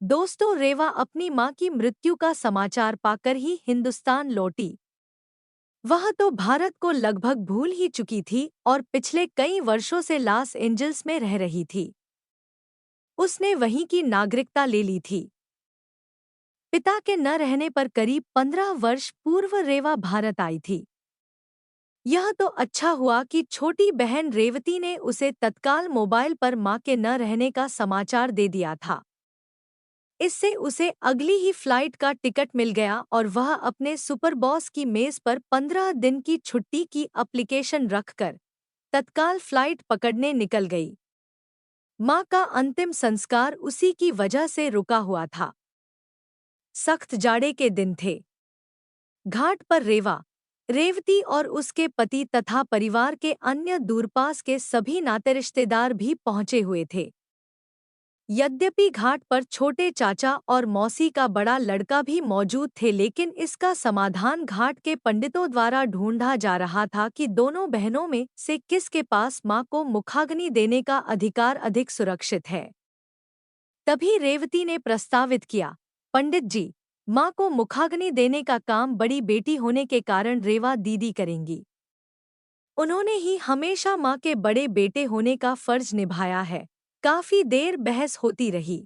दोस्तों, रेवा अपनी मां की मृत्यु का समाचार पाकर ही हिंदुस्तान लौटी। वह तो भारत को लगभग भूल ही चुकी थी और पिछले कई वर्षों से लॉस एंजल्स में रह रही थी। उसने वहीं की नागरिकता ले ली थी। पिता के न रहने पर करीब 15 वर्ष पूर्व रेवा भारत आई थी। यह तो अच्छा हुआ कि छोटी बहन रेवती ने उसे तत्काल मोबाइल पर मां के न रहने का समाचार दे दिया था। इससे उसे अगली ही फ्लाइट का टिकट मिल गया और वह अपने सुपर बॉस की मेज पर 15 दिन की छुट्टी की एप्लीकेशन रखकर तत्काल फ्लाइट पकड़ने निकल गई। मां का अंतिम संस्कार उसी की वजह से रुका हुआ था। सख्त जाड़े के दिन थे। घाट पर रेवा, रेवती और उसके पति तथा परिवार के अन्य दूरपास के सभी नाते रिश्तेदार भी पहुंचे हुए थे। यद्यपि घाट पर छोटे चाचा और मौसी का बड़ा लड़का भी मौजूद थे, लेकिन इसका समाधान घाट के पंडितों द्वारा ढूंढा जा रहा था कि दोनों बहनों में से किसके पास मां को मुखाग्नि देने का अधिकार अधिक सुरक्षित है। तभी रेवती ने प्रस्तावित किया, पंडित जी, मां को मुखाग्नि देने का काम बड़ी बेटी होने के कारण रेवा दीदी करेंगी। उन्होंने ही हमेशा मां के बड़े बेटे होने का फर्ज निभाया है। काफी देर बहस होती रही।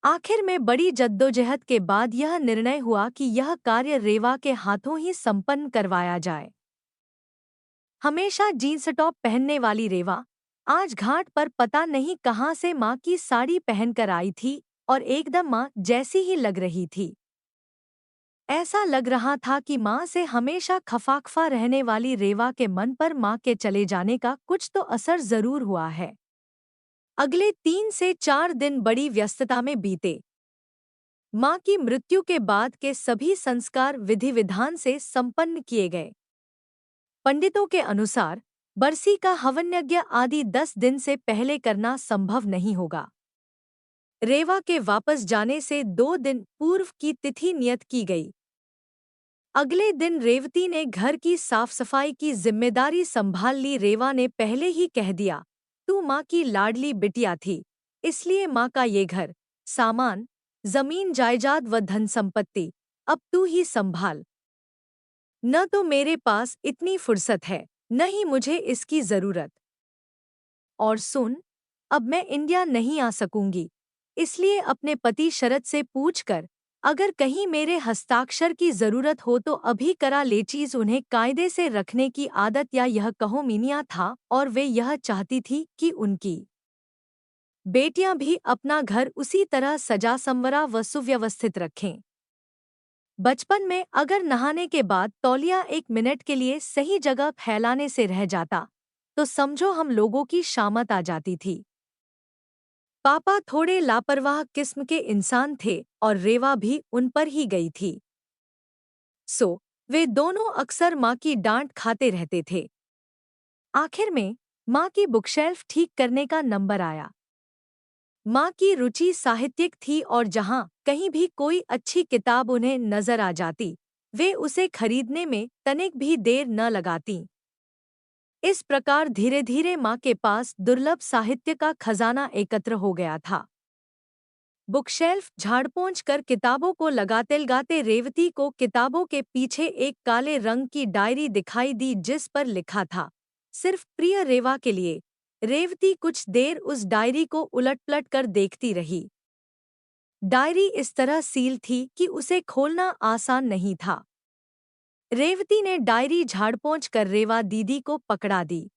आखिर में बड़ी जद्दोजहद के बाद यह निर्णय हुआ कि यह कार्य रेवा के हाथों ही संपन्न करवाया जाए। हमेशा जीन्स टॉप पहनने वाली रेवा आज घाट पर पता नहीं कहां से मां की साड़ी पहनकर आई थी और एकदम मां जैसी ही लग रही थी। ऐसा लग रहा था कि मां से हमेशा खफाखफा रहने वाली रेवा के मन पर मां के चले जाने का कुछ तो असर जरूर हुआ है। अगले 3 से 4 दिन बड़ी व्यस्तता में बीते। मां की मृत्यु के बाद के सभी संस्कार विधि विधान से संपन्न किए गए। पंडितों के अनुसार बरसी का हवनयज्ञ आदि 10 दिन से पहले करना संभव नहीं होगा। रेवा के वापस जाने से 2 दिन पूर्व की तिथि नियत की गई। अगले दिन रेवती ने घर की साफ सफाई की जिम्मेदारी संभाल ली। रेवा ने पहले ही कह दिया, तू माँ की लाडली बिटिया थी, इसलिए माँ का ये घर, सामान, जमीन जायदाद व धन संपत्ति अब तू ही संभाल। न तो मेरे पास इतनी फुर्सत है, न ही मुझे इसकी जरूरत। और सुन, अब मैं इंडिया नहीं आ सकूंगी, इसलिए अपने पति शरद से पूछकर अगर कहीं मेरे हस्ताक्षर की जरूरत हो तो अभी करा ले। चीज उन्हें कायदे से रखने की आदत या यह कहो मीनिया था और वे यह चाहती थी कि उनकी बेटियां भी अपना घर उसी तरह सजा संवरा व सुव्यवस्थित रखें। बचपन में अगर नहाने के बाद तौलिया 1 मिनट के लिए सही जगह फैलाने से रह जाता तो समझो हम लोगों की शामत आ जाती थी। पापा थोड़े लापरवाह किस्म के इंसान थे और रेवा भी उन पर ही गई थी। वे दोनों अक्सर माँ की डांट खाते रहते थे। आखिर में माँ की बुकशेल्फ ठीक करने का नंबर आया। माँ की रुचि साहित्यिक थी और जहाँ कहीं भी कोई अच्छी किताब उन्हें नजर आ जाती, वे उसे खरीदने में तनिक भी देर न लगातीं। इस प्रकार धीरे धीरे माँ के पास दुर्लभ साहित्य का खजाना एकत्र हो गया था। बुकशेल्फ झाड़पोंछ कर किताबों को लगाते लगाते रेवती को किताबों के पीछे एक काले रंग की डायरी दिखाई दी जिस पर लिखा था, सिर्फ प्रिय रेवा के लिए। रेवती कुछ देर उस डायरी को उलट-पलट कर देखती रही। डायरी इस तरह सील थी कि उसे खोलना आसान नहीं था। रेवती ने डायरी झाड़पोंछ कर रेवा दीदी को पकड़ा दी।